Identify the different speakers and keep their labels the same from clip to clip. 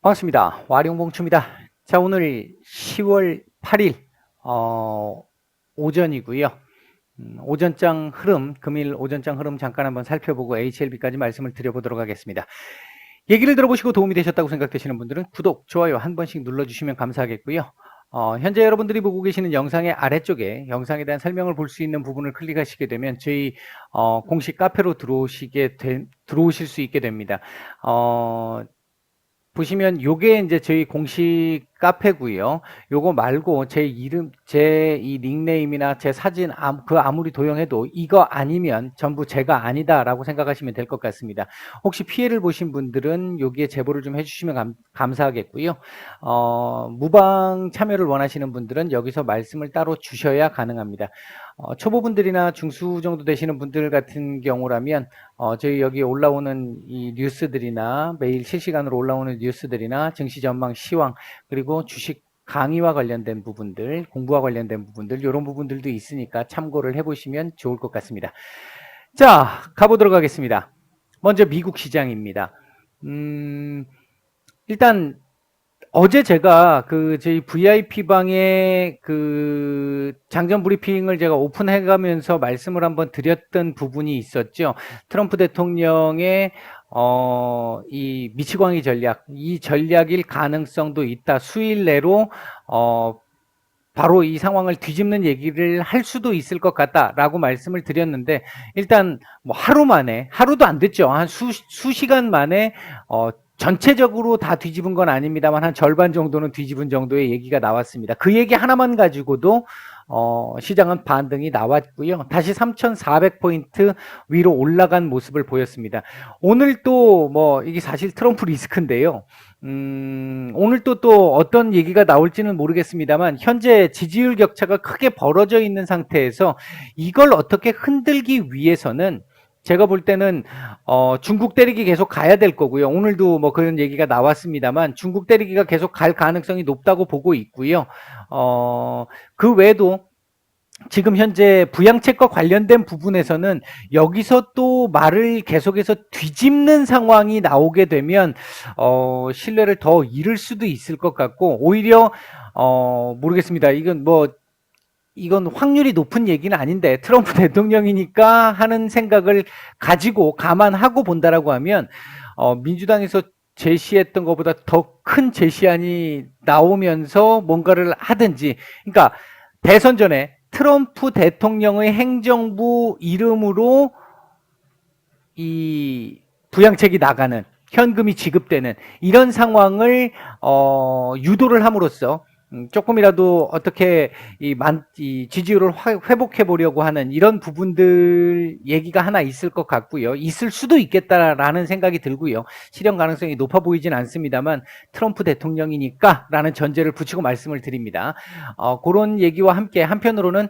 Speaker 1: 반갑습니다. 와룡봉추입니다. 자, 오늘 10월 8일 오전이고요. 오전장 흐름, 금일 오전장 흐름 잠깐 한번 살펴보고 HLB까지 말씀을 드려보도록 하겠습니다. 얘기를 들어보시고 도움이 되셨다고 생각되시는 분들은 구독, 좋아요 한 번씩 눌러주시면 감사하겠고요. 현재 여러분들이 보고 계시는 영상의 아래쪽에 영상에 대한 설명을 볼 수 있는 부분을 클릭하시게 되면 저희 공식 카페로 들어오실 수 있게 됩니다. 보시면 요게 이제 저희 공식 카페고요. 요거 말고 제 이름, 제 이 닉네임이나 제 사진 아무리 도용해도 이거 아니면 전부 제가 아니다라고 생각하시면 될 것 같습니다. 혹시 피해를 보신 분들은 여기에 제보를 좀 해주시면 감사하겠고요. 무방 참여를 원하시는 분들은 여기서 말씀을 따로 주셔야 가능합니다. 초보분들이나 중수 정도 되시는 분들 같은 경우라면 저희 여기 올라오는 이 뉴스들이나 매일 실시간으로 올라오는 뉴스들이나 증시 전망 시황 그리고 주식 강의와 관련된 부분들, 공부와 관련된 부분들 이런 부분들도 있으니까 참고를 해보시면 좋을 것 같습니다. 자, 가보도록 하겠습니다. 먼저 미국 시장입니다. 일단 어제 제가 저희 VIP 방에 장전 브리핑을 제가 오픈해가면서 말씀을 한번 드렸던 부분이 있었죠. 트럼프 대통령의 이 미치광이 전략, 이 전략일 가능성도 있다. 수일 내로 바로 이 상황을 뒤집는 얘기를 할 수도 있을 것 같다라고 말씀을 드렸는데 일단 뭐 하루 만에, 하루도 안 됐죠. 한 수시간 만에 전체적으로 다 뒤집은 건 아닙니다만 한 절반 정도는 뒤집은 정도의 얘기가 나왔습니다. 그 얘기 하나만 가지고도 시장은 반등이 나왔고요. 다시 3,400포인트 위로 올라간 모습을 보였습니다. 오늘 또 뭐 이게 사실 트럼프 리스크인데요. 오늘 또 어떤 얘기가 나올지는 모르겠습니다만 현재 지지율 격차가 크게 벌어져 있는 상태에서 이걸 어떻게 흔들기 위해서는 제가 볼 때는 중국 때리기 계속 가야 될 거고요. 오늘도 뭐 그런 얘기가 나왔습니다만 중국 때리기가 계속 갈 가능성이 높다고 보고 있고요. 그 외에도 지금 현재 부양책과 관련된 부분에서는 여기서 또 말을 계속해서 뒤집는 상황이 나오게 되면 신뢰를 더 잃을 수도 있을 것 같고 오히려 모르겠습니다. 이건 확률이 높은 얘기는 아닌데 트럼프 대통령이니까 하는 생각을 가지고 감안하고 본다라고 하면 민주당에서 제시했던 것보다 더 큰 제시안이 나오면서 뭔가를 하든지 그러니까 대선 전에 트럼프 대통령의 행정부 이름으로 이 부양책이 나가는 현금이 지급되는 이런 상황을 유도를 함으로써 조금이라도 어떻게 이 지지율을 회복해 보려고 하는 이런 부분들 얘기가 하나 있을 것 같고요. 있을 수도 있겠다라는 생각이 들고요. 실현 가능성이 높아 보이진 않습니다만 트럼프 대통령이니까 라는 전제를 붙이고 말씀을 드립니다. 그런 얘기와 함께 한편으로는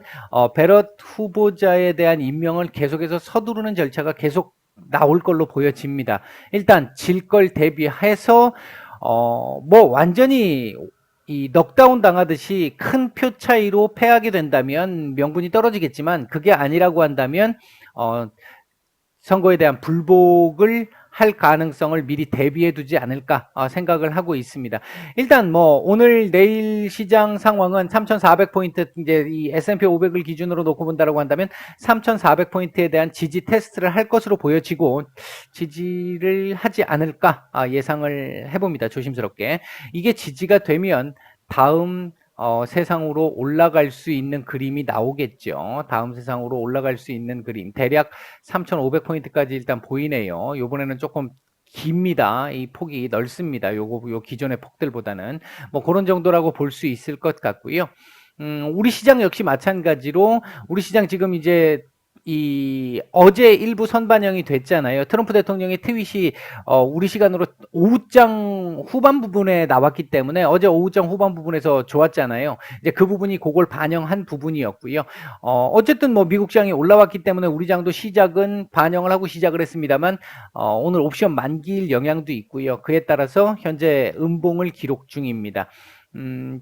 Speaker 1: 베럿 후보자에 대한 임명을 계속해서 서두르는 절차가 계속 나올 걸로 보여집니다. 일단 질 걸 대비해서 뭐 완전히 이 넉다운 당하듯이 큰 표 차이로 패하게 된다면 명분이 떨어지겠지만 그게 아니라고 한다면 선거에 대한 불복을 할 가능성을 미리 대비해 두지 않을까 생각을 하고 있습니다. 일단 뭐 오늘 내일 시장 상황은 3,400포인트 이제 이 S&P 500을 기준으로 놓고 본다라고 한다면 3,400포인트에 대한 지지 테스트를 할 것으로 보여지고 지지를 하지 않을까 예상을 해봅니다. 조심스럽게. 이게 지지가 되면 다음 세상으로 올라갈 수 있는 그림이 나오겠죠. 다음 세상으로 올라갈 수 있는 그림. 대략 3,500포인트까지 일단 보이네요. 요번에는 조금 깁니다. 이 폭이 넓습니다. 요 기존의 폭들보다는. 뭐 그런 정도라고 볼 수 있을 것 같고요. 우리 시장 역시 마찬가지로 우리 시장 지금 이제 어제 일부 선반영이 됐잖아요. 트럼프 대통령의 트윗이 우리 시간으로 오후장 후반 부분에 나왔기 때문에 어제 오후장 후반 부분에서 좋았잖아요. 이제 그 부분이 그걸 반영한 부분이었고요. 어쨌든 뭐 미국 시장이 올라왔기 때문에 우리 장도 시작은 반영을 하고 시작을 했습니다만 오늘 옵션 만기일 영향도 있고요. 그에 따라서 현재 음봉을 기록 중입니다.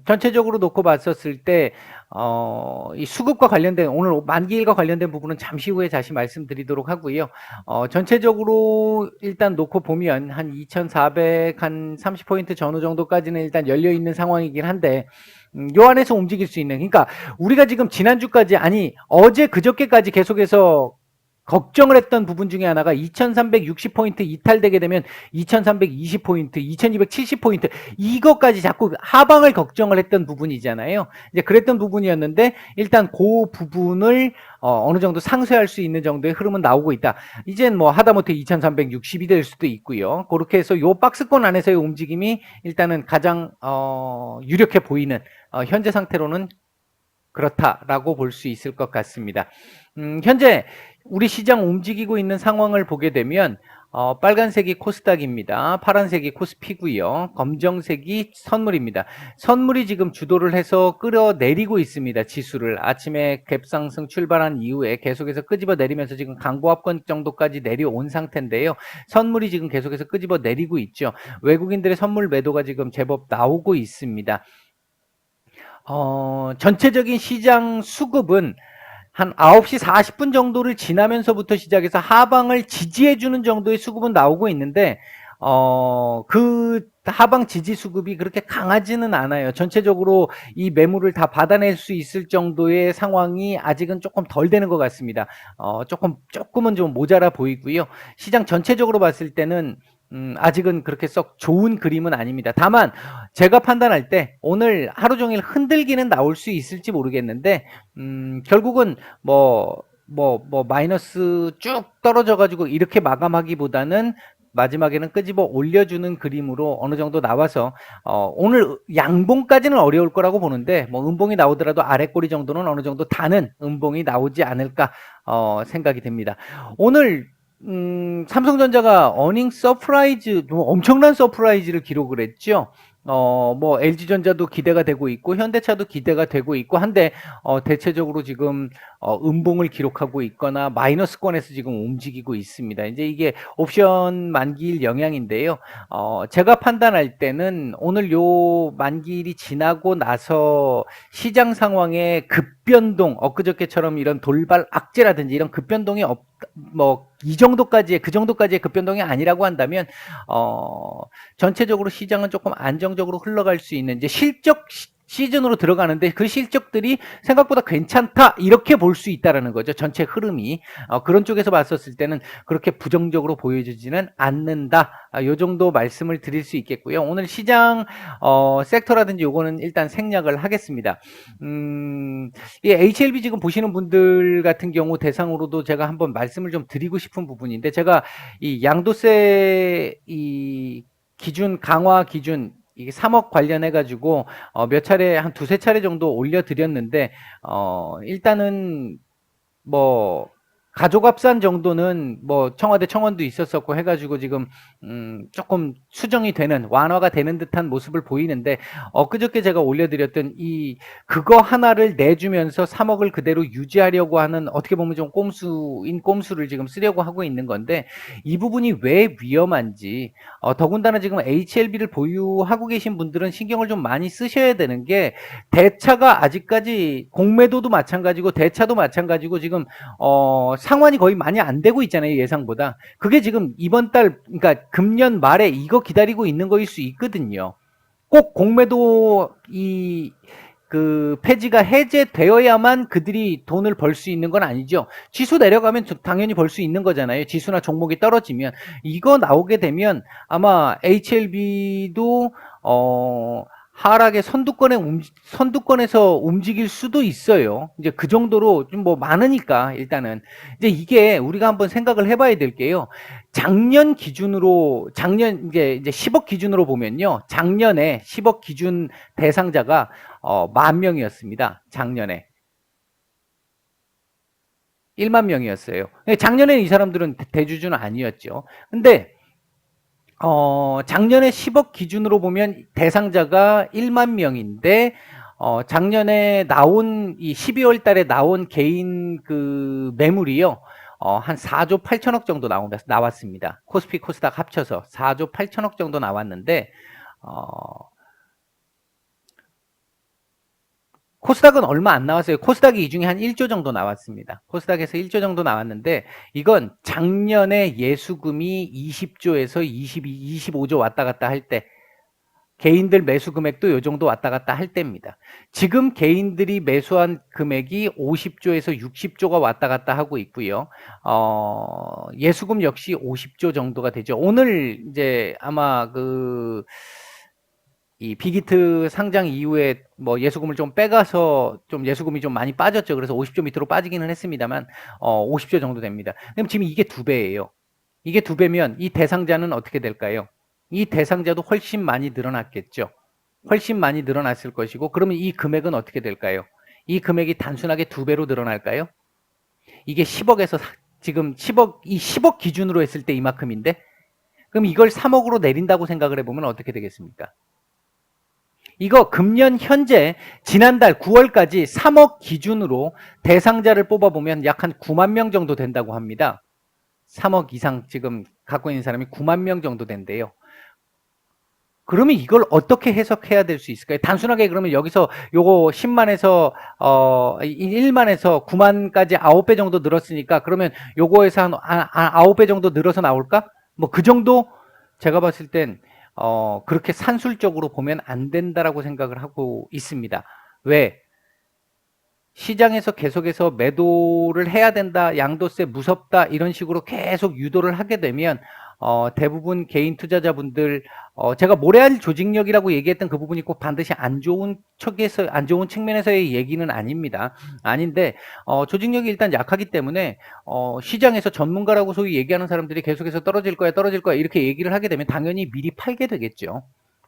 Speaker 1: 전체적으로 놓고 봤었을 때, 이 수급과 관련된, 오늘 만기일과 관련된 부분은 잠시 후에 다시 말씀드리도록 하고요. 전체적으로 일단 놓고 보면 한 2400, 한 30포인트 전후 정도까지는 일단 열려있는 상황이긴 한데, 요 안에서 움직일 수 있는, 그러니까 우리가 지금 지난주까지, 아니, 어제 그저께까지 계속해서 걱정을 했던 부분 중에 하나가 2360포인트 이탈되게 되면 2320포인트, 2270포인트 이것까지 자꾸 하방을 걱정을 했던 부분이잖아요. 이제 그랬던 부분이었는데 일단 그 부분을 어느 정도 상쇄할 수 있는 정도의 흐름은 나오고 있다. 이젠 뭐 하다못해 2360이 될 수도 있고요. 그렇게 해서 요 박스권 안에서의 움직임이 일단은 가장 유력해 보이는 현재 상태로는 그렇다라고 볼 수 있을 것 같습니다. 현재 우리 시장 움직이고 있는 상황을 보게 되면 빨간색이 코스닥입니다. 파란색이 코스피고요. 검정색이 선물입니다. 선물이 지금 주도를 해서 끌어내리고 있습니다. 지수를 아침에 갭상승 출발한 이후에 계속해서 끄집어 내리면서 지금 강보합권 정도까지 내려온 상태인데요. 선물이 지금 계속해서 끄집어 내리고 있죠. 외국인들의 선물 매도가 지금 제법 나오고 있습니다. 전체적인 시장 수급은 한 9시 40분 정도를 지나면서부터 시작해서 하방을 지지해주는 정도의 수급은 나오고 있는데, 그 하방 지지 수급이 그렇게 강하지는 않아요. 전체적으로 이 매물을 다 받아낼 수 있을 정도의 상황이 아직은 조금 덜 되는 것 같습니다. 조금은 좀 모자라 보이고요. 시장 전체적으로 봤을 때는 아직은 그렇게 썩 좋은 그림은 아닙니다. 다만 제가 판단할 때 오늘 하루 종일 흔들기는 나올 수 있을지 모르겠는데 결국은 마이너스 쭉 떨어져 가지고 이렇게 마감하기보다는 마지막에는 끄집어 올려주는 그림으로 어느 정도 나와서 오늘 양봉까지는 어려울 거라고 보는데 뭐 음봉이 나오더라도 아래꼬리 정도는 어느 정도 다는 음봉이 나오지 않을까 생각이 됩니다. 오늘 삼성전자가 어닝 서프라이즈, 엄청난 서프라이즈를 기록을 했죠. 뭐 LG전자도 기대가 되고 있고 현대차도 기대가 되고 있고 한데 대체적으로 지금 음봉을 기록하고 있거나 마이너스권에서 지금 움직이고 있습니다. 이제 이게 옵션 만기일 영향인데요. 제가 판단할 때는 오늘 요 만기일이 지나고 나서 시장 상황의 급변동, 엊그저께처럼 이런 돌발 악재라든지 이런 급변동이 이 정도까지의 그 정도까지의 급변동이 아니라고 한다면 전체적으로 시장은 조금 안정적으로 흘러갈 수 있는 이제 실적 시즌으로 들어가는데 그 실적들이 생각보다 괜찮다 이렇게 볼 수 있다라는 거죠. 전체 흐름이 그런 쪽에서 봤었을 때는 그렇게 부정적으로 보여지지는 않는다. 요 정도 말씀을 드릴 수 있겠고요. 오늘 시장 섹터라든지 요거는 일단 생략을 하겠습니다. 이 HLB 지금 보시는 분들 같은 경우 대상으로도 제가 한번 말씀을 좀 드리고 싶은 부분인데 제가 이 양도세 이 기준 강화 기준 이게 3억 관련해 가지고 몇 차례 한 두세 차례 정도 올려드렸는데 일단은 뭐 가족합산 정도는 뭐 청와대 청원도 있었었고 해가지고 지금 조금 수정이 되는 완화가 되는 듯한 모습을 보이는데 엊그저께 제가 올려드렸던 이 그거 하나를 내주면서 3억을 그대로 유지하려고 하는 어떻게 보면 좀 꼼수인 꼼수를 지금 쓰려고 하고 있는 건데 이 부분이 왜 위험한지 더군다나 지금 HLB를 보유하고 계신 분들은 신경을 좀 많이 쓰셔야 되는 게 대차가 아직까지 공매도도 마찬가지고 대차도 마찬가지고 지금 상환이 거의 많이 안 되고 있잖아요, 예상보다. 그게 지금 이번 달, 그러니까 금년 말에 이거 기다리고 있는 거일 수 있거든요. 꼭 공매도 그 폐지가 해제되어야만 그들이 돈을 벌 수 있는 건 아니죠. 지수 내려가면 당연히 벌 수 있는 거잖아요. 지수나 종목이 떨어지면. 이거 나오게 되면 아마 HLB도 하락의 선두권에서 움직일 수도 있어요. 이제 그 정도로 좀 뭐 많으니까 일단은 이제 이게 우리가 한번 생각을 해봐야 될 게요. 작년 기준으로 작년 이제 10억 기준으로 보면요. 작년에 10억 기준 대상자가 10,000명이었습니다. 작년에 1만 명이었어요. 작년에는 이 사람들은 대주주는 아니었죠. 근데 작년에 10억 기준으로 보면 대상자가 1만 명인데, 작년에 나온, 이 12월 달에 나온 개인 그 매물이요, 한 4조 8천억 정도 나왔습니다. 코스피, 코스닥 합쳐서 4조 8천억 정도 나왔는데, 코스닥은 얼마 안 나왔어요. 코스닥이 이 중에 한 1조 정도 나왔습니다. 코스닥에서 1조 정도 나왔는데 이건 작년에 예수금이 20조에서 25조 왔다 갔다 할 때 개인들 매수 금액도 요 정도 왔다 갔다 할 때입니다. 지금 개인들이 매수한 금액이 50조에서 60조가 왔다 갔다 하고 있고요. 예수금 역시 50조 정도가 되죠. 오늘 이제 아마 이 빅히트 상장 이후에 뭐 예수금을 좀 빼가서 좀 예수금이 좀 많이 빠졌죠. 그래서 50조 밑으로 빠지기는 했습니다만 50조 정도 됩니다. 그럼 지금 이게 2배예요. 이게 2배면 이 대상자는 어떻게 될까요? 이 대상자도 훨씬 많이 늘어났겠죠. 훨씬 많이 늘어났을 것이고 그러면 이 금액은 어떻게 될까요? 이 금액이 단순하게 2배로 늘어날까요? 이게 10억에서 지금 10억, 이 10억 기준으로 했을 때 이만큼인데 그럼 이걸 3억으로 내린다고 생각을 해보면 어떻게 되겠습니까? 이거 금년 현재 지난달 9월까지 3억 기준으로 대상자를 뽑아보면 약 한 9만 명 정도 된다고 합니다. 3억 이상 지금 갖고 있는 사람이 9만 명 정도 된대요. 그러면 이걸 어떻게 해석해야 될 수 있을까요? 단순하게 그러면 여기서 요거 10만에서 1만에서 9만까지 9배 정도 늘었으니까 그러면 요거에서 한 9배 정도 늘어서 나올까? 뭐 그 정도 제가 봤을 땐 그렇게 산술적으로 보면 안 된다라고 생각을 하고 있습니다. 왜? 시장에서 계속해서 매도를 해야 된다, 양도세 무섭다 이런 식으로 계속 유도를 하게 되면 대부분 개인 투자자분들 제가 모래알 조직력이라고 얘기했던 그 부분이 꼭 반드시 안 좋은 척에서 안 좋은 측면에서의 얘기는 아닙니다. 아닌데 조직력이 일단 약하기 때문에 시장에서 전문가라고 소위 얘기하는 사람들이 계속해서 떨어질 거야 이렇게 얘기를 하게 되면 당연히 미리 팔게 되겠죠.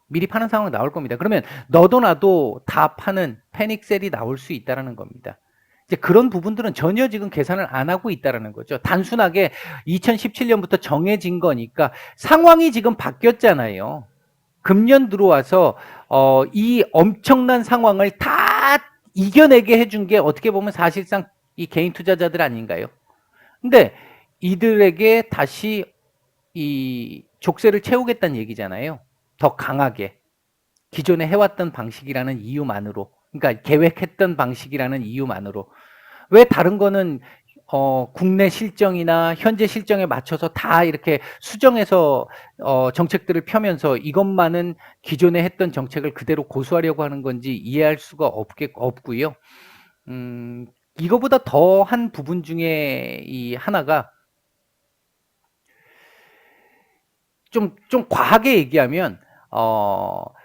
Speaker 1: 미리 파는 상황이 나올 겁니다. 그러면 너도 나도 다 파는 패닉셀이 나올 수 있다는 겁니다. 이제 그런 부분들은 전혀 지금 계산을 안 하고 있다는 거죠. 단순하게 2017년부터 정해진 거니까 상황이 지금 바뀌었잖아요. 금년 들어와서 이 엄청난 상황을 다 이겨내게 해준 게 어떻게 보면 사실상 이 개인 투자자들 아닌가요? 근데 이들에게 다시 이 족쇄를 채우겠다는 얘기잖아요. 더 강하게 기존에 해왔던 방식이라는 이유만으로, 그러니까 계획했던 방식이라는 이유만으로. 왜 다른 거는 국내 실정이나 현재 실정에 맞춰서 다 이렇게 수정해서 정책들을 펴면서 이것만은 기존에 했던 정책을 그대로 고수하려고 하는 건지 이해할 수가 없고요. 이거보다 더한 부분 중에 이 하나가 좀 과하게 얘기하면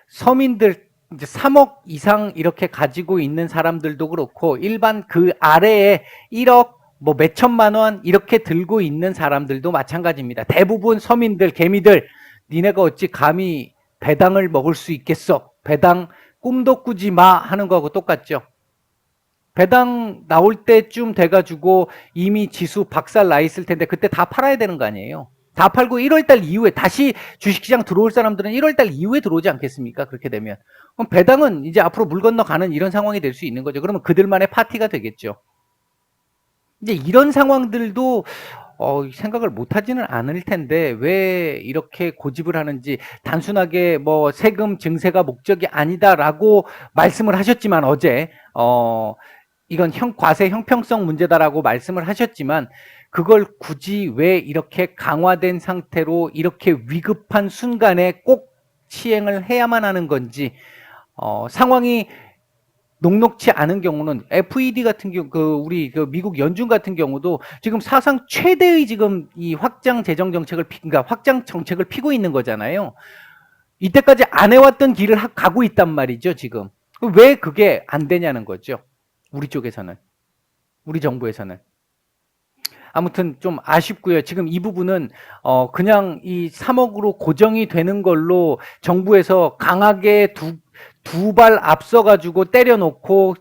Speaker 1: 서민들 이제 3억 이상 이렇게 가지고 있는 사람들도 그렇고 일반 그 아래에 1억 뭐 몇천만 원 이렇게 들고 있는 사람들도 마찬가지입니다. 대부분 서민들, 개미들 니네가 어찌 감히 배당을 먹을 수 있겠어? 배당 꿈도 꾸지 마 하는 거하고 똑같죠. 배당 나올 때쯤 돼가지고 이미 지수 박살 나 있을 텐데 그때 다 팔아야 되는 거 아니에요? 다 팔고 1월달 이후에 다시 주식시장 들어올 사람들은 1월달 이후에 들어오지 않겠습니까? 그렇게 되면 그럼 배당은 이제 앞으로 물 건너가는 이런 상황이 될 수 있는 거죠. 그러면 그들만의 파티가 되겠죠. 이제 이런 상황들도 생각을 못하지는 않을 텐데 왜 이렇게 고집을 하는지 단순하게 뭐 세금 증세가 목적이 아니다라고 말씀을 하셨지만 어제 이건 과세 형평성 문제다라고 말씀을 하셨지만 그걸 굳이 왜 이렇게 강화된 상태로 이렇게 위급한 순간에 꼭 시행을 해야만 하는 건지 상황이 녹록치 않은 경우는 FED 같은 경우 우리 미국 연준 같은 경우도 지금 사상 최대의 지금 이 확장 재정 정책을 그러니까 확장 정책을 피고 있는 거잖아요. 이때까지 안 해왔던 길을 가고 있단 말이죠. 지금 왜 그게 안 되냐는 거죠. 우리 쪽에서는 우리 정부에서는. 아무튼 좀 아쉽고요. 지금 이 부분은 그냥 이 3억으로 고정이 되는 걸로 정부에서 강하게 두 발 앞서가지고 때려놓고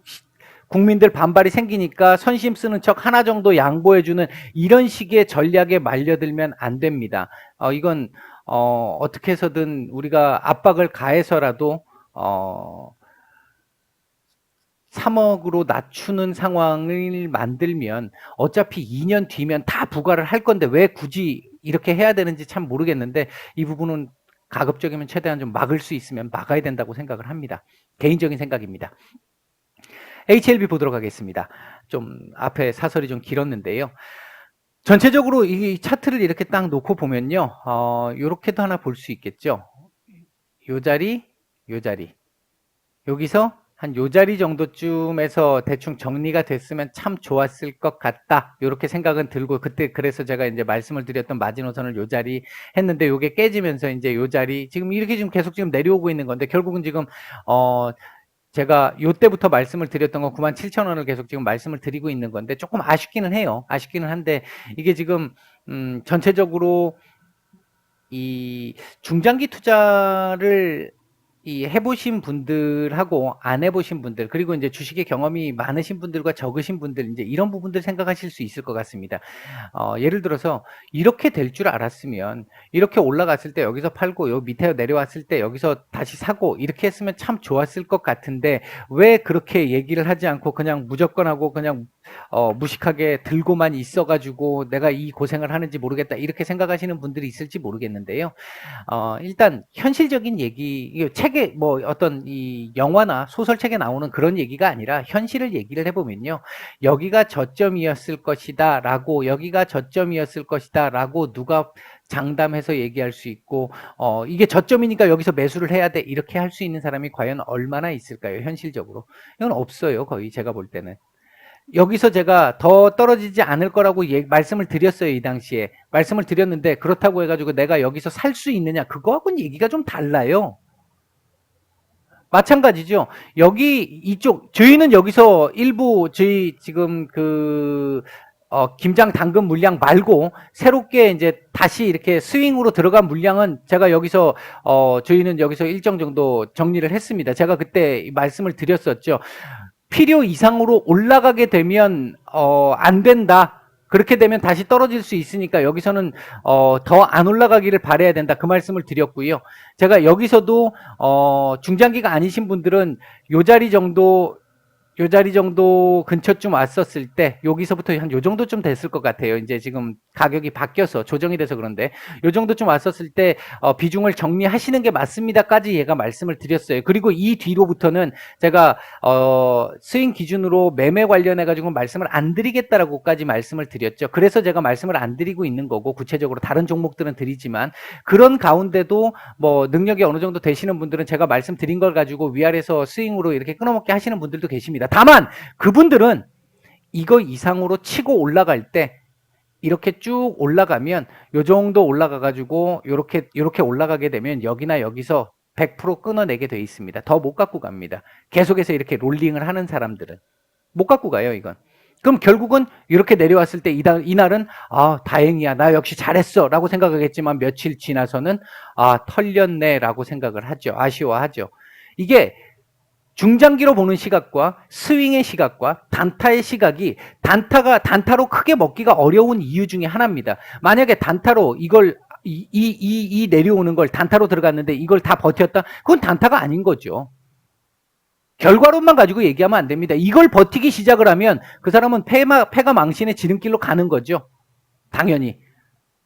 Speaker 1: 국민들 반발이 생기니까 선심 쓰는 척 하나 정도 양보해주는 이런 식의 전략에 말려들면 안 됩니다. 이건 어떻게 해서든 우리가 압박을 가해서라도 3억으로 낮추는 상황을 만들면 어차피 2년 뒤면 다 부과를 할 건데 왜 굳이 이렇게 해야 되는지 참 모르겠는데 이 부분은 가급적이면 최대한 좀 막을 수 있으면 막아야 된다고 생각을 합니다. 개인적인 생각입니다. HLB 보도록 하겠습니다. 좀 앞에 사설이 좀 길었는데요. 전체적으로 이 차트를 이렇게 딱 놓고 보면요. 요렇게도 하나 볼 수 있겠죠. 요 자리, 요 자리. 여기서 한 요 자리 정도쯤에서 대충 정리가 됐으면 참 좋았을 것 같다. 이렇게 생각은 들고, 그때 그래서 제가 이제 말씀을 드렸던 마지노선을 요 자리 했는데, 요게 깨지면서 이제 요 자리, 지금 이렇게 지금 계속 지금 내려오고 있는 건데, 결국은 지금, 제가 요때부터 말씀을 드렸던 건 97,000원을 계속 지금 말씀을 드리고 있는 건데, 조금 아쉽기는 해요. 아쉽기는 한데, 이게 지금, 전체적으로 이 중장기 투자를 해보신 분들하고 안 해보신 분들, 그리고 이제 주식의 경험이 많으신 분들과 적으신 분들, 이제 이런 부분들 생각하실 수 있을 것 같습니다. 예를 들어서 이렇게 될 줄 알았으면, 이렇게 올라갔을 때 여기서 팔고, 요 밑에 내려왔을 때 여기서 다시 사고, 이렇게 했으면 참 좋았을 것 같은데, 왜 그렇게 얘기를 하지 않고 그냥 무조건 하고 그냥 무식하게 들고만 있어가지고 내가 이 고생을 하는지 모르겠다, 이렇게 생각하시는 분들이 있을지 모르겠는데요. 일단 현실적인 얘기, 이 책에 뭐 어떤 이 영화나 소설책에 나오는 그런 얘기가 아니라 현실을 얘기를 해보면요, 여기가 저점이었을 것이다 라고, 여기가 저점이었을 것이다 라고 누가 장담해서 얘기할 수 있고, 이게 저점이니까 여기서 매수를 해야 돼, 이렇게 할 수 있는 사람이 과연 얼마나 있을까요? 현실적으로 이건 없어요. 거의 제가 볼 때는. 여기서 제가 더 떨어지지 않을 거라고 말씀을 드렸어요. 이 당시에 말씀을 드렸는데, 그렇다고 해가지고 내가 여기서 살 수 있느냐, 그거하고는 얘기가 좀 달라요. 마찬가지죠. 여기 이쪽 저희는 여기서 일부 저희 지금 김장 당근 물량 말고 새롭게 이제 다시 이렇게 스윙으로 들어간 물량은 제가 여기서 저희는 여기서 일정 정도 정리를 했습니다. 제가 그때 말씀을 드렸었죠. 필요 이상으로 올라가게 되면 안 된다. 그렇게 되면 다시 떨어질 수 있으니까 여기서는 더 안 올라가기를 바라야 된다, 그 말씀을 드렸고요. 제가 여기서도 중장기가 아니신 분들은 요 자리 정도 근처쯤 왔었을 때, 여기서부터 한 요 정도쯤 됐을 것 같아요. 이제 지금 가격이 바뀌어서 조정이 돼서 그런데, 요 정도쯤 왔었을 때 비중을 정리하시는 게 맞습니다까지 얘가 말씀을 드렸어요. 그리고 이 뒤로부터는 제가 스윙 기준으로 매매 관련해 가지고 말씀을 안 드리겠다라고까지 말씀을 드렸죠. 그래서 제가 말씀을 안 드리고 있는 거고, 구체적으로 다른 종목들은 드리지만, 그런 가운데도 뭐 능력이 어느 정도 되시는 분들은 제가 말씀드린 걸 가지고 위아래서 스윙으로 이렇게 끊어먹게 하시는 분들도 계십니다. 다만 그분들은 이거 이상으로 치고 올라갈 때, 이렇게 쭉 올라가면, 요 정도 올라가 가지고 요렇게 올라가게 되면 여기나 여기서 100% 끊어내게 돼 있습니다. 더 못 갖고 갑니다. 계속해서 이렇게 롤링을 하는 사람들은 못 갖고 가요, 이건. 그럼 결국은 이렇게 내려왔을 때 이날은 다행이야, 나 역시 잘했어 라고 생각하겠지만, 며칠 지나서는 털렸네 라고 생각을 하죠. 아쉬워하죠. 이게 중장기로 보는 시각과 스윙의 시각과 단타의 시각이, 단타로 크게 먹기가 어려운 이유 중에 하나입니다. 만약에 단타로 이 내려오는 걸 단타로 들어갔는데 이걸 다 버텼다? 그건 단타가 아닌 거죠. 결과론만 가지고 얘기하면 안 됩니다. 이걸 버티기 시작을 하면 그 사람은 패가 망신의 지름길로 가는 거죠. 당연히.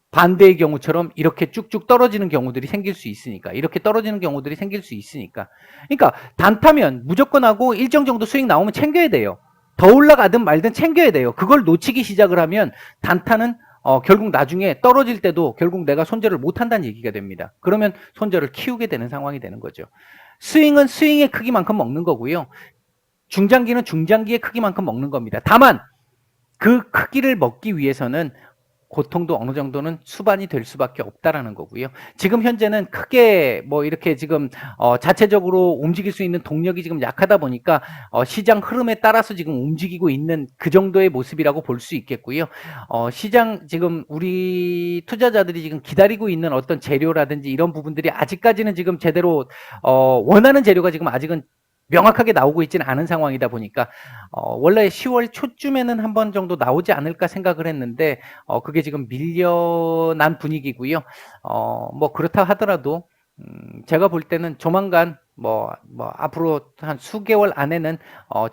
Speaker 1: 반대의 경우처럼 이렇게 쭉쭉 떨어지는 경우들이 생길 수 있으니까. 이렇게 떨어지는 경우들이 생길 수 있으니까. 그러니까 단타면 무조건 하고 일정 정도 수익 나오면 챙겨야 돼요. 더 올라가든 말든 챙겨야 돼요. 그걸 놓치기 시작을 하면 단타는 결국 나중에 떨어질 때도 결국 내가 손절을 못한다는 얘기가 됩니다. 그러면 손절을 키우게 되는 상황이 되는 거죠. 스윙은 스윙의 크기만큼 먹는 거고요. 중장기는 중장기의 크기만큼 먹는 겁니다. 다만 그 크기를 먹기 위해서는 고통도 어느 정도는 수반이 될 수밖에 없다라는 거고요. 지금 현재는 크게 뭐 이렇게 지금 자체적으로 움직일 수 있는 동력이 지금 약하다 보니까 시장 흐름에 따라서 지금 움직이고 있는 그 정도의 모습이라고 볼 수 있겠고요. 시장 지금 우리 투자자들이 지금 기다리고 있는 어떤 재료라든지 이런 부분들이 아직까지는 지금 제대로 원하는 재료가 지금 아직은 명확하게 나오고 있지는 않은 상황이다 보니까 원래 10월 초쯤에는 한 번 정도 나오지 않을까 생각을 했는데 그게 지금 밀려난 분위기고요. 뭐 그렇다 하더라도 제가 볼 때는 조만간 뭐 앞으로 한 수개월 안에는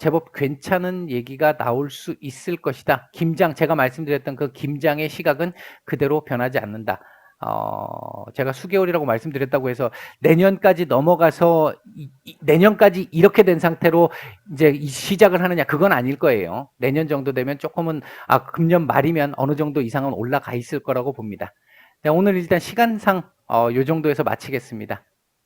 Speaker 1: 제법 괜찮은 얘기가 나올 수 있을 것이다. 제가 말씀드렸던 그 김장의 시각은 그대로 변하지 않는다. 제가 수개월이라고 말씀드렸다고 해서 내년까지 넘어가서 내년까지 이렇게 된 상태로 이제 시작을 하느냐, 그건 아닐 거예요. 내년 정도 되면 조금은 금년 말이면 어느 정도 이상은 올라가 있을 거라고 봅니다. 네, 오늘 일단 시간상 요 정도에서 마치겠습니다.